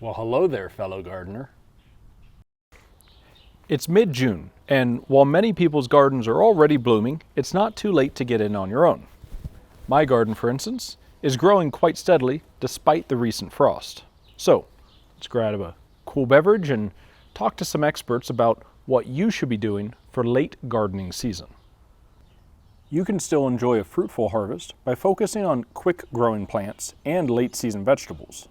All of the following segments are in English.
Well, hello there, fellow gardener. It's mid-June, and while many people's gardens are already blooming, it's not too late to get in on your own. My garden, for instance, is growing quite steadily despite the recent frost. So, let's grab a cool beverage and talk to some experts about what you should be doing for late gardening season. You can still enjoy a fruitful harvest by focusing on quick-growing plants and late-season vegetables.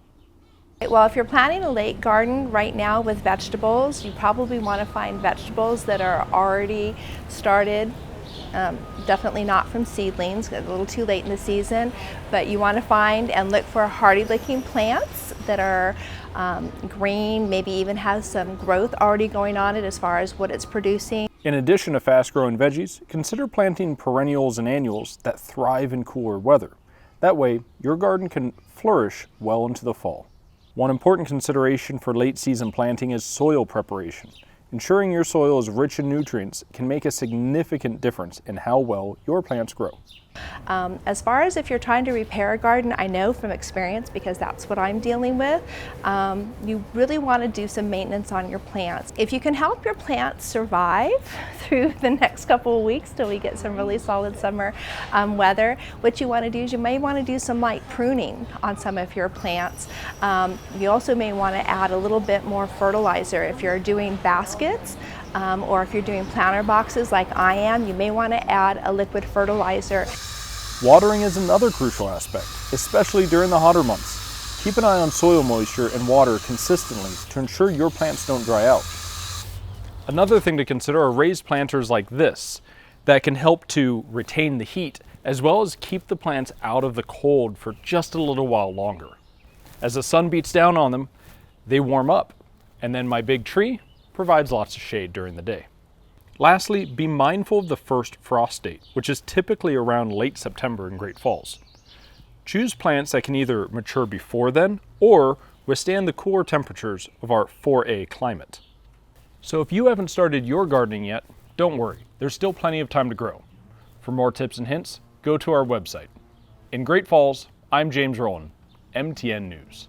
Well, if you're planning a late garden right now with vegetables, you probably want to find vegetables that are already started. Definitely not from seedlings, a little too late in the season, but you want to find and look for hearty-looking plants that are green, maybe even has some growth already going on it as far as what it's producing. In addition to fast-growing veggies, consider planting perennials and annuals that thrive in cooler weather. That way, your garden can flourish well into the fall. One important consideration for late-season planting is soil preparation. Ensuring your soil is rich in nutrients can make a significant difference in how well your plants grow. As far as if you're trying to repair a garden, I know from experience, because that's what I'm dealing with, you really want to do some maintenance on your plants. If you can help your plants survive through the next couple of weeks till we get some really solid summer weather, what you want to do is you may want to do some light pruning on some of your plants. You also may want to add a little bit more fertilizer. If you're doing baskets, or if you're doing planter boxes like I am, you may want to add a liquid fertilizer. Watering is another crucial aspect, especially during the hotter months. Keep an eye on soil moisture and water consistently to ensure your plants don't dry out. Another thing to consider are raised planters like this that can help to retain the heat as well as keep the plants out of the cold for just a little while longer. As the sun beats down on them, they warm up, and then my big tree provides lots of shade during the day. Lastly, be mindful of the first frost date, which is typically around late September in Great Falls. Choose plants that can either mature before then or withstand the cooler temperatures of our 4A climate. So if you haven't started your gardening yet, don't worry, there's still plenty of time to grow. For more tips and hints, go to our website. In Great Falls, I'm James Rowland, MTN News.